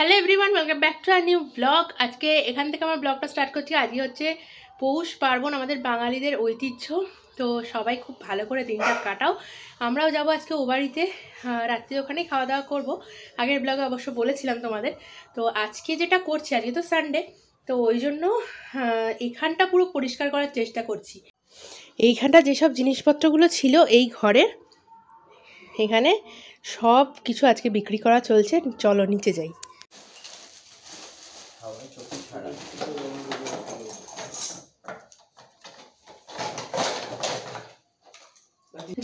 Hello everyone, welcome back to a new blog. আজকে এখান থেকে আমার ব্লগটা স্টার্ট করছি। আজকে হচ্ছে পৌষ পার্বণ, আমাদের বাঙালিদের ঐতিহ্য। তো সবাই খুব ভালো করে দিনটা কাটাও। আমরাও যাবো আজকে ও বাড়িতে, রাত্রি ওখানেই খাওয়া দাওয়া করবো। আগের ব্লগে অবশ্য বলেছিলাম তোমাদের। তো আজকে যেটা করছি, আজকে তো সানডে, তো ওই জন্য এখানটা পুরো পরিষ্কার করার চেষ্টা করছি। এইখানটা যেসব জিনিসপত্রগুলো ছিল এই ঘরের, এখানে সব কিছু আজকে বিক্রি করা চলছে। চলো নিচে যাই।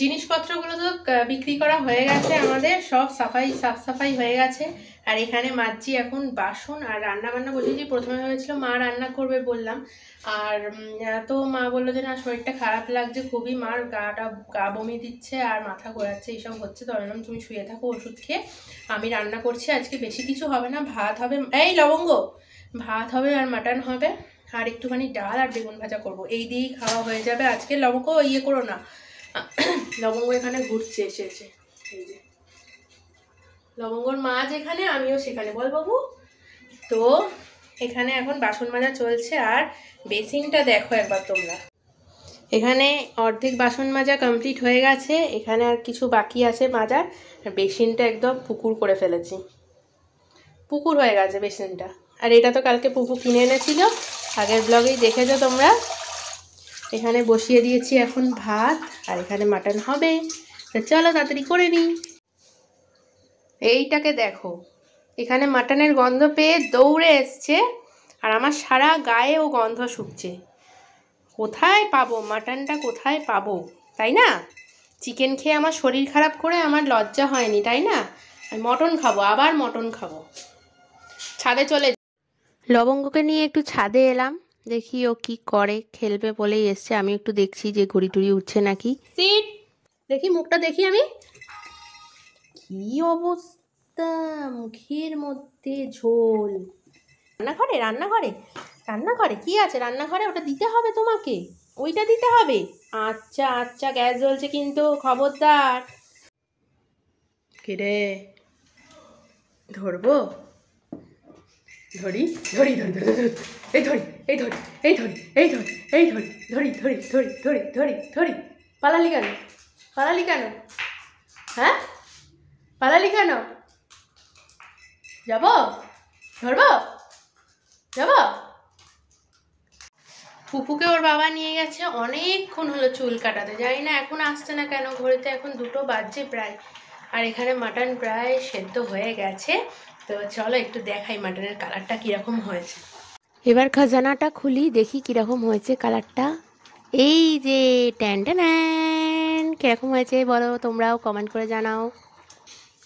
জিনিসপত্রগুলো তো বিক্রি করা হয়ে গেছে, আমাদের সব সাফ সাফাই হয়ে গেছে। আর এখানে মাজছি এখন বাসন, আর রান্না বান্না বসেছি। প্রথমে হয়েছিল মা রান্না করবে বললাম, আর তো মা বললো যে না, শরীরটা খারাপ লাগছে খুবই, মার গা বমি দিচ্ছে আর মাথা ঘোরাচ্ছে, এইসব হচ্ছে। তো বললাম তুমি শুয়ে থাকো ওষুধ খেয়ে, আমি রান্না করছি। আজকে বেশি কিছু হবে না, ভাত হবে, এই লবঙ্গ, ভাত হবে আর মাটন হবে, আর একটুখানি ডাল আর বেগুন ভাজা করব, এই দিয়েই খাওয়া হয়ে যাবে আজকে। লবঙ্গ ইয়ে করো না, লবঙ্গ এখানে ঘুরছে এসেছে, এই যে লবঙ্গর মা যেখানে আমিও সেখানে, বল বাবু। তো এখানে এখন বাসন মাজা চলছে। আর বেসিনটা দেখো একবার তোমরা, এখানে অর্ধেক বাসন মাজা কমপ্লিট হয়ে গেছে, এখানে আর কিছু বাকি আছে মাজার। আর বেসিনটা একদম পুকুর করে ফেলেছি, পুকুর হয়ে গেছে বেসিনটা। আর এটা তো কালকে পুকু কিনে এনেছিল, আগের ব্লগেই দেখেছো তোমরা। এখানে বসিয়ে দিয়েছি এখন ভাত, আর এখানে মাটন হবে। তো চলো তাড়াতাড়ি করে নিই। এইটাকে দেখো, এখানে মাটনের গন্ধ পেয়ে দৌড়ে এসছে, আর আমার সারা গায়ে ও গন্ধ শুকছে। কোথায় পাবো মাটনটা, কোথায় পাবো, তাই না? চিকেন খেয়ে আমার শরীর খারাপ করে আমার লজ্জা হয়নি, তাই না? আমি মটন খাবো, আবার মটন খাবো। ছাদে চলে, লবঙ্গকে নিয়ে একটু ছাদে এলাম, দেখি ও কি করে, খেলবে বলেই এসছে। আমি একটু দেখছি যে ঘুড়ি টুড়ি উঠছে নাকি। সিট, দেখি মুখটা দেখি আমি, কি অবস্থা, মুখের মধ্যে ঝোল। রান্নাঘরে রান্নাঘরে রান্নাঘরে কি আছে? রান্নাঘরে ওটা দিতে হবে তোমাকে, ওইটা দিতে হবে। আচ্ছা আচ্ছা, গ্যাস জ্বলছে কিন্তু, খবরদার। কিরে, ধরবো? ধরি ধরি ধরি ধরি ধরি, এই ধরি এই ধরি এই ধরি এই ধরি এই ধরি ধরি ধরি ধরি ধরি ধরি ধরি। পালালি কেন, পালালি কেন, হ্যাঁ পালালি কেন? যাবো, ধরবো, যাবো। পুপুকে ওর বাবা নিয়ে গেছে, অনেকক্ষণ হলো চুল কাটাতে, জানি না এখন আসছে না কেন। ঘড়িতে এখন 2টো বাজছে প্রায়। আর এখানে মাটন প্রায় সেদ্ধ হয়ে গেছে। তো চলো একটু দেখাই মাটনের কালারটা কীরকম হয়েছে। এবার খাজানাটা খুলি, দেখি কীরকম হয়েছে কালারটা। এই যে ট্যান ট্যান, কীরকম হয়েছে বলো, তোমরাও কমেন্ট করে জানাও।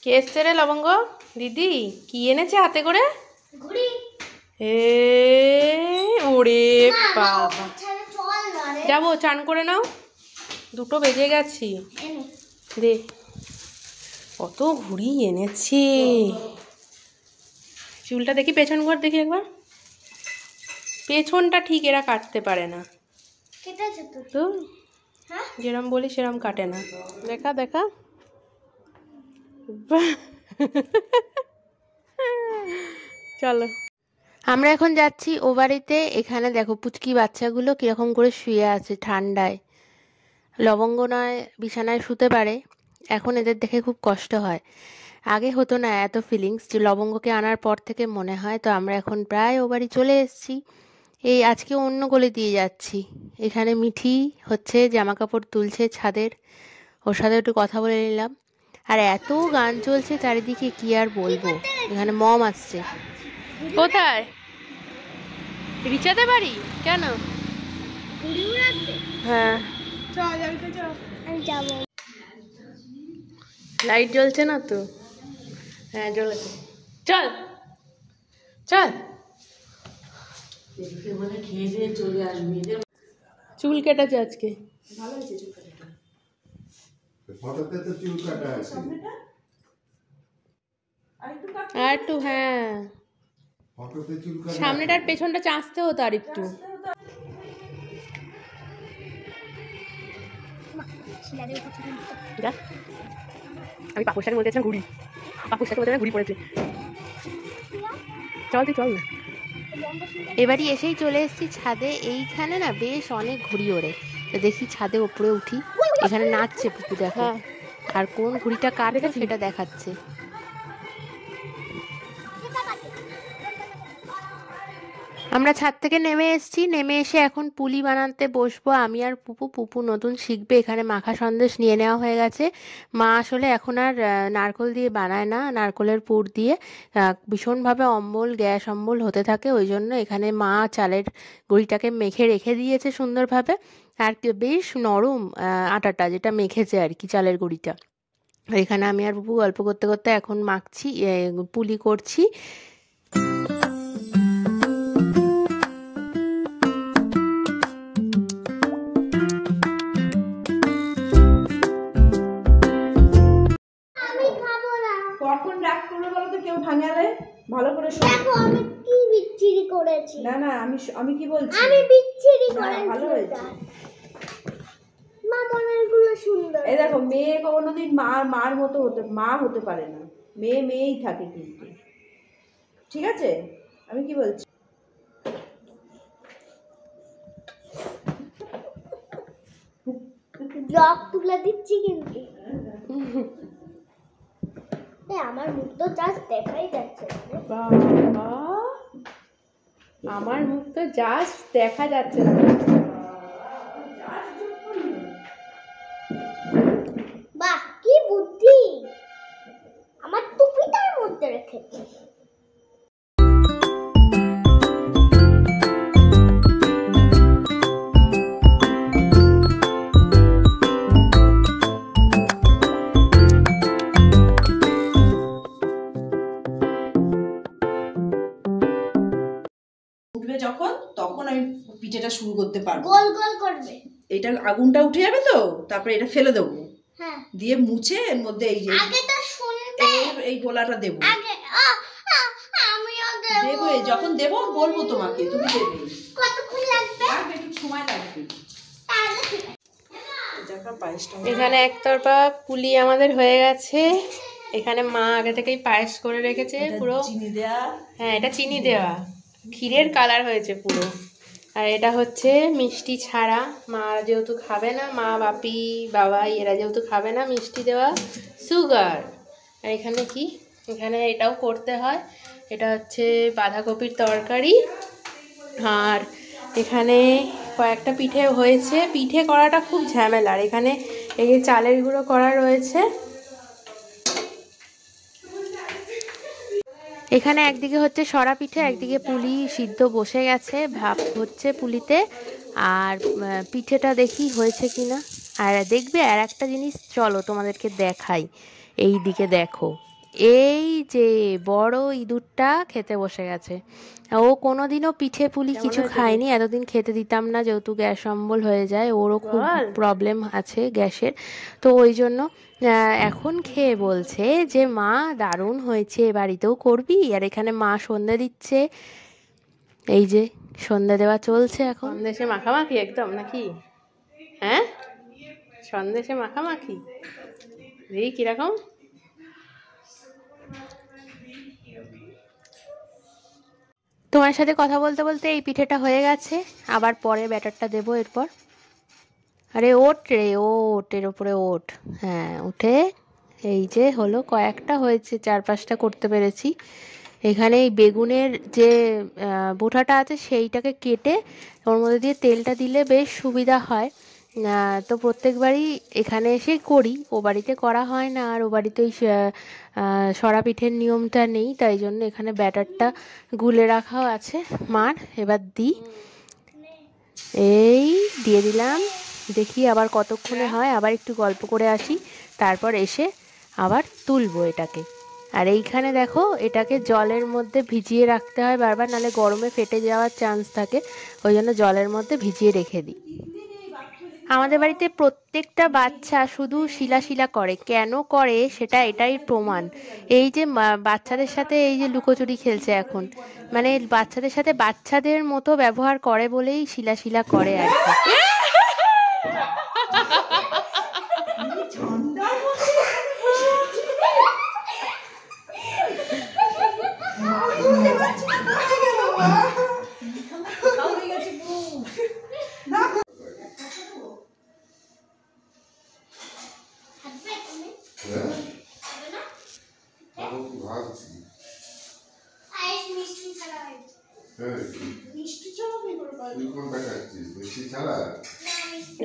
কে এসছে রে লবঙ্গ? দিদি কি এনেছে হাতে করে? ঘুড়ি। ওরে বাবা, যাবো চান করে নাও, 2টো বেজে গেছি। দে, কত ঘুড়ি এনেছে। চুলটা দেখি, পেছন ঘর দেখি একবার। পেছনটা ঠিক এরা কাটতে পারে না তো, যেরম বলি সেরম কাটে না। দেখা দেখা, চলো আমরা এখন যাচ্ছি ও বাড়িতে। এখানে দেখো পুচকি বাচ্চাগুলো কীরকম করে শুয়ে আছে ঠান্ডায়। লবঙ্গ নয় বিছানায় শুতে পারে, এখন এদের দেখে খুব কষ্ট হয়। আগে হতো না এত ফিলিংস, যে লবঙ্গকে আনার পর থেকে মনে হয়। তো আমরা এখন প্রায় ও বাড়ি চলে এসেছি। এই আজকে অন্য গলি দিয়ে যাচ্ছি। এখানে মিঠি হচ্ছে জামা কাপড় তুলছে ছাদের, ওর সাথে একটু কথা বলে নিলাম। আর এত গান চলছে চারিদিকে, কি আর বলবো। এখানে মম আসছে। কোথায়? রিচাতে বাড়ি কেন? হ্যাঁ লাইট জ্বলছে না তো? হ্যাঁ জ্বলেছে, চল চল। চুল কেটেছে আজকে, আর একটু, হ্যাঁ সামনেটার পেছনটা চাঁচতে হতো আর একটু। আমি পাপুর সাথে বলতেছিলাম ঘুড়ি, পাপুর সাথে বলতে ঘুড়ি পড়েছে। চল তুই চল না। এবারই এসেই চলে এসেছি ছাদে। এইখানে না বেশ অনেক ঘুড়ি ওড়ে, তো দেখি ছাদে ওপরে উঠি। এখানে নাচছে পুকু, দেখো। আর কোন ঘুড়িটা কাটবে সেটা দেখাচ্ছে। আমরা ছাদ থেকে নেমে এসেছি, নেমে এসে এখন পুলি বানাতে বসবো আমি আর পুপু। পুপু নতুন শিখবে। এখানে মাখা সন্দেশ নিয়ে নেওয়া হয়ে গেছে। মা আসলে এখন আর নারকোল দিয়ে বানায় না, নারকোলের পুর দিয়ে। ভীষণভাবে অম্বল, গ্যাস অম্বল হতে থাকে, ওই জন্য এখানে মা চালের গুঁড়িটাকে মেখে রেখে দিয়েছে সুন্দরভাবে। আর বেশ নরম আটাটা, যেটা মেখেছে আর কি, চালের গুঁড়িটা। এখানে আমি আর পুপু গল্প করতে করতে এখন মাখছি, পুলি করছি। কখন রাগ করবে বলো তো, কেউ ভাঙালে ভালো করে শোনো। দেখো আমি কি বিচ্ছিরি করেছি। না না, আমি কি বলছি, আমি বিচ্ছিরি করেছি, ভালো হয়েছে। মা মনেরগুলো সুন্দর। এই দেখো, মেয়ে কোনোদিন মার মতো মা হতে পারে না, মেয়েই থাকে কিন্তু, ঠিক আছে? আমি কি বলছি, ব্লগ তুলে দিচ্ছি কিন্তু। আমার মুখ তো জাস্ট দেখাই যাচ্ছে। বাবা, আমার মুখ তো জাস্ট দেখা যাচ্ছে না। বাহ, কি বুদ্ধি! আমার টুপিটার মধ্যে রেখেছি। যখন তখন আমি পিঠেটা শুরু করতে পারবো। গোল গোল করবে, এটা আগুনটা উঠে যাবে তো, তারপরে এটা ফেলে দেবো, হ্যাঁ, দিয়ে মুছে এর মধ্যে এই যে আগেটা শুনবে এই গোলাটা দেব। আগে আমিও দেব, যখন দেব বলবো তোমাকে, তুমি দেবে। কতক্ষণ লাগবে? একটু সময় লাগবে। তাহলে ঠিক আছে। এখানে একতরফা পুলি আমাদের হয়ে গেছে। এখানে মা আগে থেকেই পায়েস করে রেখেছে, পুরো চিনি দেওয়া। হ্যাঁ, এটা চিনি দেওয়া, ক্ষীরের কালার হয়েছে পুরো। আর এটা হচ্ছে মিষ্টি ছাড়া, মা যেহেতু খাবে না, মা বাপি বাবা এরা যেহেতু খাবে না, মিষ্টি দেওয়া সুগার। আর এখানে কি, এখানে এটাও করতে হয়, এটা হচ্ছে বাঁধাকপির তরকারি। আর এখানে কয়েকটা পিঠে হয়েছে। পিঠে করাটা খুব ঝামেলার। এখানে এই যে চালের গুঁড়ো করা রয়েছে। এখানে একদিকে হচ্ছে সরা পিঠে, একদিকে পুলি সিদ্ধ বসে গেছে, ভাপ হচ্ছে পুলিতে। আর পিঠেটা দেখি হয়েছে কিনা। আর দেখবে আর একটা জিনিস, চলো তোমাদেরকে দেখাই। এই দিকে দেখো, এই যে বড় ইঁদুরটা খেতে বসে গেছে। ও কোনোদিনও পিঠে পুলি কিছু খায়নি, এতদিন খেতে দিতাম না, যেহেতু গ্যাস অম্বল হয়ে যায়, ওরও খুব প্রবলেম আছে গ্যাসের, তো ওই জন্য এখন খেয়ে বলছে যে মা দারুণ হয়েছে, বাড়িতেও করবি। আর এখানে মা সন্ধে দিচ্ছে, এই যে সন্ধে দেওয়া চলছে এখন। সন্দেশে মাখামাখি একদম নাকি? হ্যাঁ, সন্দেশে মাখামাখি, দেখি কিরকম। তোমার সাথে কথা বলতে বলতে এই পিঠেটা হয়ে গেছে, আবার পরে ব্যাটারটা দেবো এরপর। আরে ওঠ রে, ওঠ, এর ওপরে ওঠ। হ্যাঁ, উঠে এই যে হলো, কয়েকটা হয়েছে, 4-5টা করতে পেরেছি। এখানে এই বেগুনের যে বোঁটাটা আছে সেইটাকে কেটে ওর মধ্যে দিয়ে তেলটা দিলে বেশ সুবিধা হয়। তো প্রত্যেকবারই এখানে এসে করি, ও বাড়িতে করা হয় না। আর ও বাড়িতে ওই সরা পিঠের নিয়মটা নেই, তাই জন্য এখানে ব্যাটারটা গুলে রাখাও আছে মার। এবার দিই, এই দিয়ে দিলাম, দেখি আবার কতক্ষণে হয়, আবার একটু গল্প করে আসি, তারপর এসে আবার তুলবো এটাকে। আর এইখানে দেখো, এটাকে জলের মধ্যে ভিজিয়ে রাখতে হয় বারবার, নাহলে গরমে ফেটে যাওয়ার চান্স থাকে, ওই জন্য জলের মধ্যে ভিজিয়ে রেখে দিই। আমাদের বাড়িতে প্রত্যেকটা বাচ্চা শুধু শিলা করে, কেন করে সেটা এটাই প্রমাণ। এই যে বাচ্চাদের সাথে এই যে লুকোচুরি খেলছে এখন, মানে বাচ্চাদের সাথে বাচ্চাদের মতো ব্যবহার করে বলেই শিলা করে আর কি।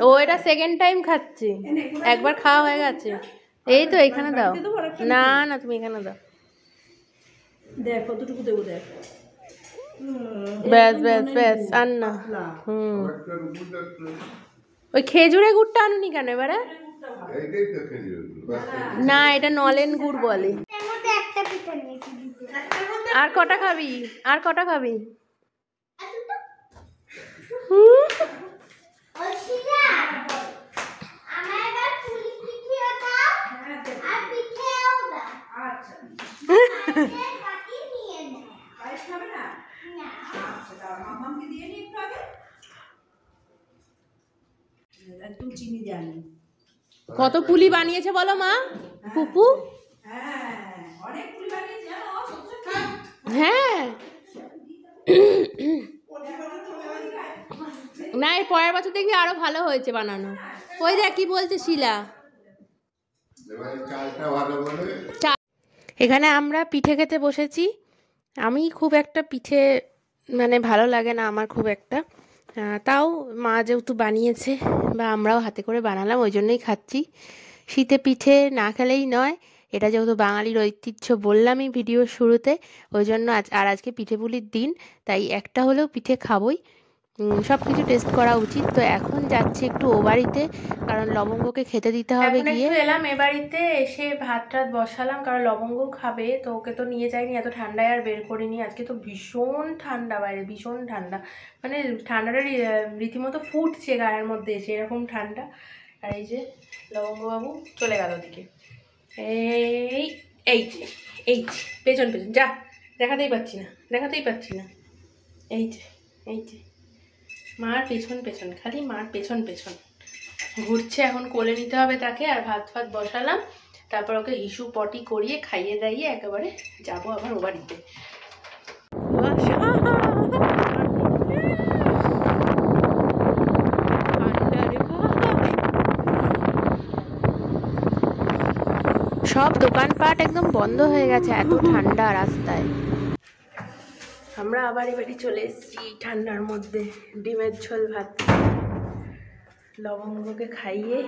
ও এটা সেকেন্ড টাইম খাচ্ছি, একবার খাওয়া হয়ে গেছে। এই তো এখানে দাও, না না তুমি এখানে দাও। দেখ কতটুকু দেবো, দেখ। ব্যাস ব্যাস ব্যাস, আর না। ওই খেজুরের গুড়টা আনুনি কেন এবারে? না এটা নলেন গুড় বলে। আর কটা খাবি, আর কটা খাবি? একদম চিনি দেয়নি। কত পুলি বানিয়েছে বলো মা পুপু? হ্যাঁ না, এর পরের বছর দেখবি আরো ভালো হয়েছে বানানো। ওই দেখ কি বলছে শিলা। এখানে আমরা পিঠে খেতে বসেছি। আমি খুব একটা পিঠে মানে ভালো লাগে না আমার খুব একটা, তাও মা যেহেতু বানিয়েছে বা আমরাও হাতে করে বানালাম ওই জন্যই খাচ্ছি। শীতে পিঠে না খেলেই নয়, এটা যেহেতু বাঙালির ঐতিহ্য বললামই ভিডিওর শুরুতে, ওই জন্য আজকে পিঠে পুলির দিন, তাই একটা হলেও পিঠে খাবই। সব কিছু টেস্ট করা উচিত। তো এখন যাচ্ছি একটু ও বাড়িতে, কারণ লবঙ্গকে খেতে দিতে হবে গিয়ে। এলাম এ বাড়িতে, এসে ভাত টাত বসালাম, কারণ লবঙ্গ খাবে, তো ওকে তো নিয়ে যাইনি, এত ঠান্ডায় আর বের করিনি। আজকে তো ভীষণ ঠান্ডা বাইরে, ভীষণ ঠান্ডা, মানে ঠান্ডাটা রীতিমতো ফুটছে গায়ের মধ্যে এসে, এরকম ঠান্ডা। আর এই যে লবঙ্গবাবু চলে গেল ওদিকে, এই এই যে এই যে পেছন পেছন যা, দেখাতেই পাচ্ছি না, দেখাতেই পাচ্ছি না। এই যে এই যে মার পেছন পেছন, খালি মার পেছন পেছন ঘুরছে। এখন কোলে নিতে হবে তাকে, আর ভাত ফাত বসালাম, তারপর ওকে হিসু পটি করিয়ে খাইয়ে দাইয়ে একেবারে যাবো আবার ও বাড়িতে। সব দোকানপাট একদম বন্ধ হয়ে গেছে, এত ঠান্ডা রাস্তায়। আমরা আবার এবারে চলে এসেছি ঠান্ডার মধ্যে, ডিমের ঝোল ভাত লবঙ্গকে খাইয়ে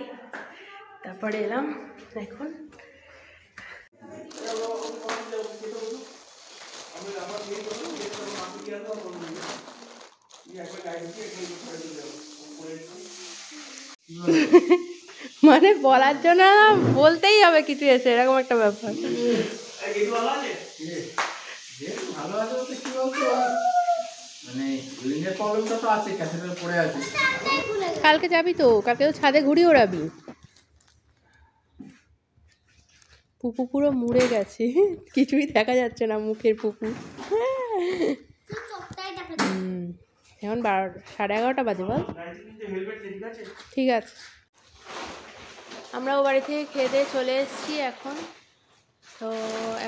তারপরে এলাম এখন। মানে বলার জন্য বলতেই হবে কিছু এসে, এরকম একটা ব্যাপার। কালকে যাবি তো, কালকে তো ছাদে ঘুড়ি ওড়াবি। পুপু পুরো মুড়ে গেছে, কিছুই দেখা যাচ্ছে না মুখের পুপু। এখন 11:30 বাজে বল। ঠিক আছে, আমরা ও বাড়ি থেকে খেয়ে দিয়ে চলে এসেছি এখন। তো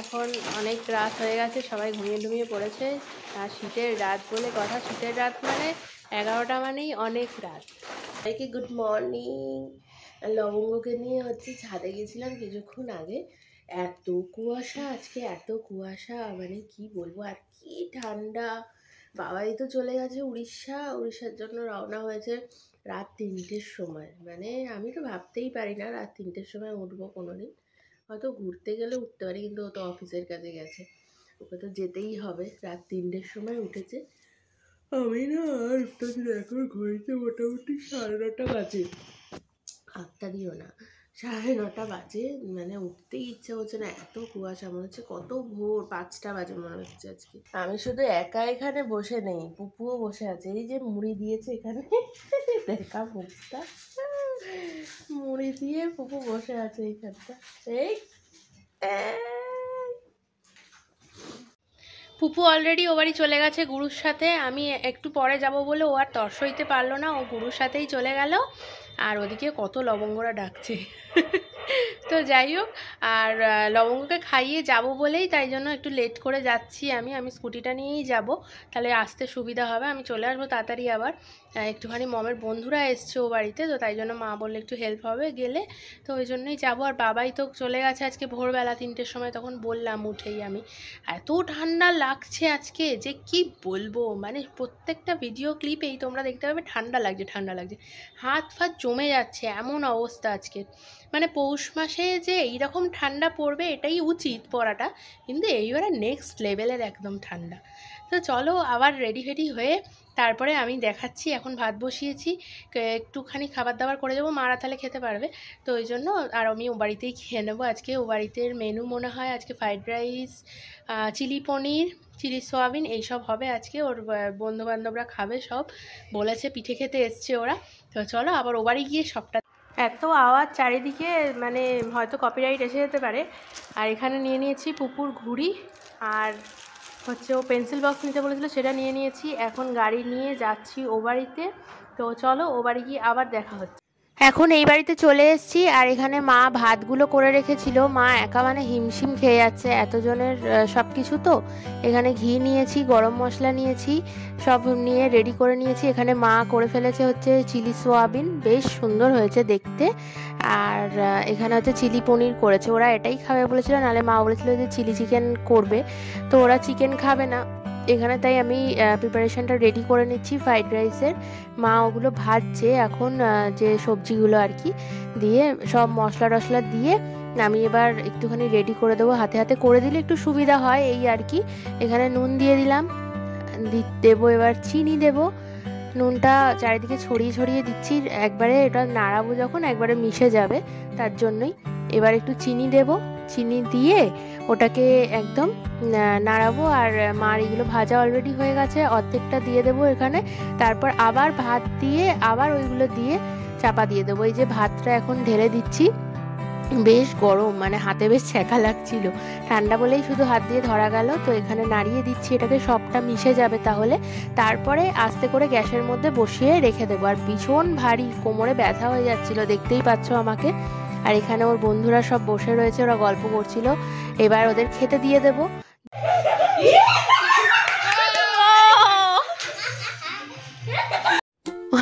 এখন অনেক রাত হয়ে গেছে, সবাই ঘুমিয়ে পড়েছে। আর শীতের রাত বলে কথা, শীতের রাত মানে 11টা মানেই অনেক রাত। সবাইকে গুড মর্নিং। লবঙ্গকে নিয়ে হচ্ছে ছাদে গেছিলাম কিছুক্ষণ আগে, এত কুয়াশা আজকে, এত কুয়াশা মানে কি বলবো, আর কি ঠান্ডা। বাবাই তো চলে গেছে উড়িষ্যার জন্য রওনা হয়েছে রাত 3টের সময়। মানে আমি তো ভাবতেই পারি না রাত 3টের সময় উঠবো কোনোদিন, হয়তো ঘুরতে গেলে উঠতে পারি, কিন্তু ও তো অফিসের কাছে গেছে, ওকে তো যেতেই হবে। রাত 3টের সময় উঠেছে, আমি না আর উঠতে দিন, এখন ঘুরেছে মোটামুটি 9:30 বাজে, 8টা দিও না, 9:30 বাজে। মানে উঠতেই ইচ্ছে হচ্ছে না, এত কুয়াশা, মনে হচ্ছে কত ভোর, 5টা বাজে মনে হচ্ছে আজকে। আমি শুধু একা এখানে বসে নেই, পুপুও বসে আছে। এই যে মুড়ি দিয়েছে এখানে, দেখা মুখটা, মুড়ি দিয়ে পুপু বসে আছে এইখানটা। এই পুপু অলরেডি ও বাড়ি চলে গেছে গুরুর সাথে। আমি একটু পরে যাব বলে ও আর তর সইতে পারলো না, ও গুরুর সাথেই চলে গেল। আর ওদিকে কত লবঙ্গরা ডাকছে, তো যাই হোক, আর লবঙ্গকে খাইয়ে যাব বলেই তাই জন্য একটু লেট করে যাচ্ছি। আমি স্কুটিটা নিয়েই যাব, তাহলে আসতে সুবিধা হবে। আমি চলে আসবো তাড়াতাড়ি। আবার একটুখানি মমের বন্ধুরা এসছে ও বাড়িতে, তো তাই জন্য মা বললে একটু হেল্প হবে গেলে, তো ওই জন্যই যাবো। আর বাবাই তো চলে গেছে আজকে ভোরবেলা 3টের সময়, তখন বললাম উঠেই আমি। এত ঠান্ডা লাগছে আজকে যে কি বলবো, মানে প্রত্যেকটা ভিডিও ক্লিপেই তোমরা দেখতে পাবে ঠান্ডা লাগছে, হাত ফাত জমে যাচ্ছে, এমন অবস্থা আজকে। মানে পৌষ মাসে যে এইরকম ঠান্ডা পড়বে এটাই উচিত পড়াটা, কিন্তু এইবারে নেক্সট লেভেলের একদম ঠান্ডা। তো চলো আবার রেডি ফেডি হয়ে তারপরে আমি দেখাচ্ছি। এখন ভাত বসিয়েছি, একটুখানি খাবার দাবার করে যাবো, মারা তাহলে খেতে পারবে, তো ওই জন্য। আর আমি ও বাড়িতেই খেয়ে নেবো আজকে। ও বাড়িতে মেনু মনে হয় আজকে ফ্রাইড রাইস, চিলি পনির, চিলি সোয়াবিন এইসব হবে আজকে। ওর বন্ধুবান্ধবরা খাবে সব, বলেছে পিঠে খেতে এসছে ওরা। তো চলো আবার ও বাড়ি গিয়ে সবটা। এত আওয়াজ চারিদিকে, মানে হয়তো কপিরাইট এসে যেতে পারে। আর এখানে নিয়ে নিয়েছি পুকুর ঘুড়ি, আর হচ্ছে ও পেন্সিল বক্স নিতে বলেছিল সেটা নিয়ে নিয়েছি। এখন গাড়ি নিয়ে যাচ্ছি ও বাড়িতে। তো চলো ও বাড়ি গিয়ে আবার দেখা হচ্ছে। এখন এই বাড়িতে চলে এসেছি, আর এখানে মা ভাতগুলো করে রেখেছিল। মা একা মানে হিমশিম খেয়ে যাচ্ছে, এতজনের সব কিছু। তো এখানে ঘি নিয়েছি, গরম মশলা নিয়েছি, সব নিয়ে রেডি করে নিয়েছি। এখানে মা করে ফেলেছে হচ্ছে চিলি সোয়াবিন, বেশ সুন্দর হয়েছে দেখতে। আর এখানে হচ্ছে চিলি পনির করেছে, ওরা এটাই খাবে বলেছিল, নাহলে মা বলেছিল যে চিলি চিকেন করবে, তো ওরা চিকেন খাবে না এখানে। তাই আমি প্রিপারেশনটা রেডি করে নিচ্ছি ফ্রাইড রাইসের। মা ওগুলো ভাজছে এখন, যে সবজিগুলো আর কি দিয়ে, সব মশলা টশলা দিয়ে আমি এবার একটুখানি রেডি করে দেবো। হাতে হাতে করে দিলে একটু সুবিধা হয় এই আর কি। এখানে নুন দিয়ে দিলাম, দেবো এবার চিনি দেবো। নুনটা চারিদিকে ছড়িয়ে ছড়িয়ে দিচ্ছি, একবারে এটা নাড়াবো যখন একবারে মিশে যাবে, তার জন্যই। এবার একটু চিনি দেবো, চিনি দিয়ে ওটাকে একদম নাড়াবো। আর মার এগুলো ভাজা অলরেডি হয়ে গেছে, অর্ধেকটা দিয়ে দেবো এখানে। তারপর আবার ভাত দিয়ে আবার ওইগুলো দিয়ে চাপা দিয়ে দেবো। এই যে ভাতটা এখন ঢেলে দিচ্ছি, বেশ গরম, মানে হাতে বেশ ছ্যাঁকা লাগছিল, ঠান্ডা বলেই শুধু হাত দিয়ে ধরা গেল। তো এখানে নাড়িয়ে দিচ্ছি, এটাকে সবটা মিশে যাবে তাহলে। তারপরে আস্তে করে গ্যাসের মধ্যে বসিয়ে রেখে দেবো। আর ভীষণ ভারী, কোমরে ব্যথা হয়ে যাচ্ছিল, দেখতেই পাচ্ছ আমাকে। আর এখানে ওর বন্ধুরা সব বসে রয়েছে, ওরা গল্প করছিল। এবার ওদের খেতে দিয়ে দেবো।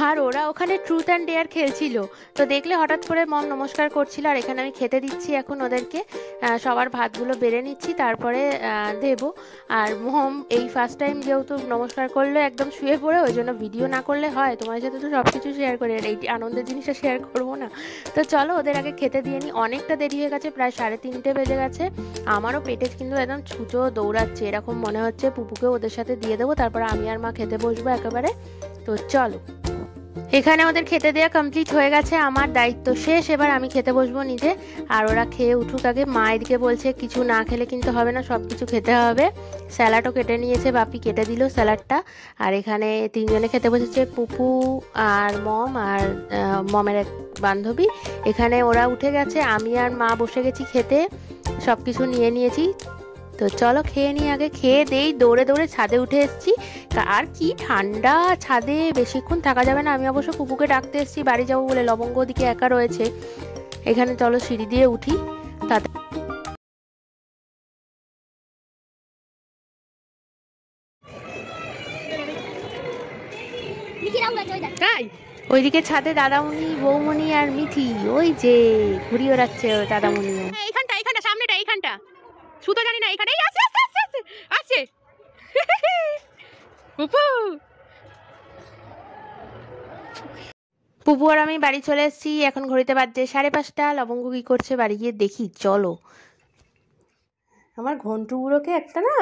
আর ওরা ওখানে ট্রুথ অ্যান্ড ডেয়ার খেলছিল, তো দেখলে হঠাৎ করে মম নমস্কার করছিল। আর এখানে আমি খেতে দিচ্ছি এখন ওদেরকে, সবার ভাতগুলো বেড়ে নিচ্ছি, তারপরে দেব। আর মম এই ফার্স্ট টাইম যেহেতু নমস্কার করলে একদম শুয়ে পড়ে, ওই জন্য ভিডিও না করলে হয়, তোমার সাথে তো সব কিছু শেয়ার করি, আর এই আনন্দের জিনিসটা শেয়ার করবো না। তো চলো ওদের আগে খেতে দিয়ে নিই, অনেকটা দেরি হয়ে গেছে, প্রায় 3:30 বেজে গেছে। আমারও পেটে কিন্তু একদম ছুঁচো দৌড়াচ্ছে, এরকম মনে হচ্ছে। পুপুকে ওদের সাথে দিয়ে দেবো, তারপর আমি আর মা খেতে বসবো একেবারে। তো চলো, এখানে ওদের খেতে দেওয়া কমপ্লিট হয়ে গেছে, আমার দায়িত্ব শেষ, এবার আমি খেতে বসবো নিজে। আর ওরা খেয়ে উঠুক আগে। মা এদিকে বলছে কিছু না খেলে কিন্তু হবে না, সব কিছু খেতে হবে। স্যালাডও কেটে নিয়েছে, বাপি কেটে দিল স্যালাডটা। আর এখানে 3জনে খেতে বসেছে, পুপু আর মম আর মমের এক বান্ধবী। এখানে ওরা উঠে গেছে, আমি আর মা বসে গেছি খেতে, সব কিছু নিয়ে নিয়েছি। তো চলো খেয়ে নিই আগে। খেয়ে দেই, দৌড়ে দৌড়ে ছাদে উঠে এসেছি। আর কি ঠান্ডা ছাদে, বেশিক্ষণ থাকা যাবে না। আমি অবশ্য পুপুকে ডাকতে এসেছি বাড়ি যাবো বলে, লবঙ্গ ওদিকে একা রয়েছে। এখানে চলো সিঁড়ি দিয়ে উঠি তাতে। তাই ওইদিকে ছাদে দাদামণি, বৌমণি আর মিঠি, ওই যে ঘুরি ওড়াচ্ছে দাদামণিও। এইখানটা সামনেটা, এইখানটা সুতো জানি না, এইখানে আছে আছে পুপু আর আমি বাড়ি চলে এসেছি। এখন ঘড়িতে বাজছে 5:30। লবঙ্গ কি করছে বাড়ি গিয়ে দেখি, চলো। আমার ঘন্টুগুলোকে একটা না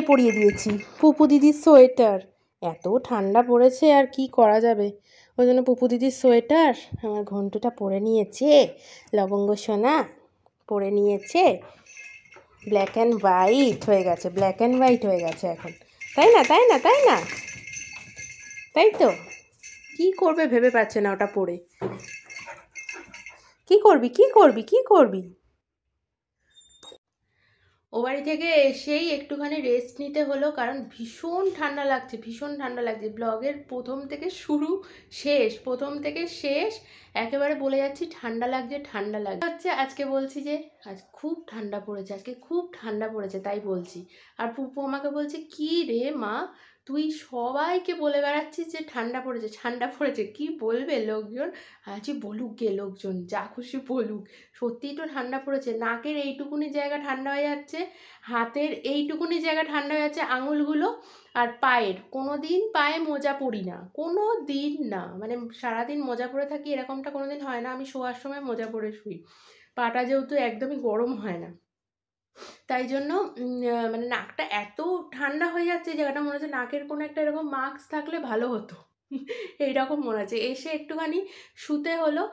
পরিয়ে দিয়েছি, পুপু দিদির সোয়েটার। এত ঠান্ডা পড়েছে, আর কি করা যাবে, ওই জন্য পুপু দিদির সোয়েটার আমার ঘন্টুটা পরে নিয়েছে। লবঙ্গ সোনা পরে নিয়েছে, ব্ল্যাক অ্যান্ড হোয়াইট হয়ে গেছে, ব্ল্যাক অ্যান্ড হোয়াইট হয়ে গেছে এখন, তাই না তাই না তাই না, তাই তো। কি করবে ভেবে পাচ্ছে না ওটা পরে, কি করবি কি করবি কি করবি। ও বাড়ি থেকে এসেই একটুখানি রেস্ট নিতে হলো, কারণ ভীষণ ঠান্ডা লাগছে, ভীষণ ঠান্ডা লাগছে। ব্লগের প্রথম থেকে শুরু শেষ, প্রথম থেকে শেষ একেবারে বলে যাচ্ছি ঠান্ডা লাগছে ঠান্ডা লাগছে হচ্ছে। আজকে বলছি যে আজ খুব ঠান্ডা পড়েছে, আজকে খুব ঠান্ডা পড়েছে, তাই বলছি। আর পুপু আমাকে বলছে কি রে মা, তুই সবাইকে বলে বেড়াচ্ছিস যে ঠান্ডা পড়েছে ঠান্ডা পড়েছে, কি বলবে লোকজন? আজ বলুক গে লোকজন, যা খুশি বলুক, সত্যিই তো ঠান্ডা পড়েছে। নাকের এইটুকুনি জায়গা ঠান্ডা হয়ে যাচ্ছে, হাতের এইটুকুনি জায়গা ঠান্ডা হয়ে যাচ্ছে, আঙুলগুলো। আর পায়ের, কোনো দিন পায়ে মোজা পরি না, কোনো দিন না, মানে সারাদিন মোজা পরে থাকি এরকমটা কোনো দিন হয় না। আমি শোয়ার সময় মোজা পরে শুই, পাটা যেহেতু একদমই গরম হয় না, তাই জন্য মানে নাকটা এত ঠান্ডা হয়ে যাচ্ছে, জায়গাটা মনে হচ্ছে নাকের কোনো একটা এরকম মাস্ক থাকলে ভালো হতো, এইরকম মনে হচ্ছে। এসে একটুখানি শুতে হলো,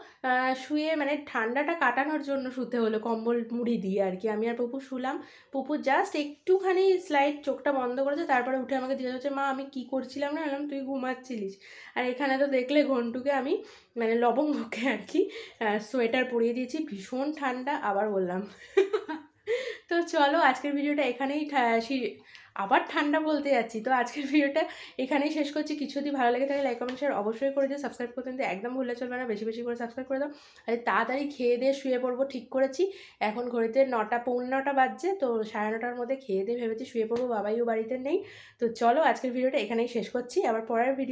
শুয়ে মানে ঠান্ডাটা কাটানোর জন্য শুতে হলো কম্বল মুড়ি দিয়ে আর কি। আমি আর পুপু শুলাম, পুপু জাস্ট একটুখানি স্লাইড চোখটা বন্ধ করেছে, তারপরে উঠে আমাকে জিজ্ঞাসা হচ্ছে মা আমি কি করছিলাম না, বললাম তুই ঘুমাচ্ছিলিস। আর এখানে তো দেখলে ঘন্টুকে আমি মানে লবঙ্গকে আর কি সোয়েটার পরিয়ে দিয়েছি, ভীষণ ঠান্ডা। আবার বললাম তো চলো আজকের ভিডিওটা এখানেই আবার ঠান্ডা বলতে যাচ্ছি। তো আজকের ভিডিওটা এখানেই শেষ করছি। কিছু যদি ভালো লেগে থাকে লাইক কমেন্ট শেয়ার অবশ্যই করে দিও, সাবস্ক্রাইব করতে কিন্তু একদম ভুলে চলবে না, বেশি বেশি করে সাবস্ক্রাইব করে দাও। আর তাড়াতাড়ি খেয়ে দিয়ে শুয়ে পড়বো ঠিক করেছি। এখন ঘড়িতে 9টা 9:45 বাজছে, তো 9:30টার মধ্যে খেয়ে দিয়ে ভেবেছি শুয়ে পড়বো, বাবাইও বাড়িতে নেই। তো চলো আজকের ভিডিওটা এখানেই শেষ করছি, আবার পরের ভিডিও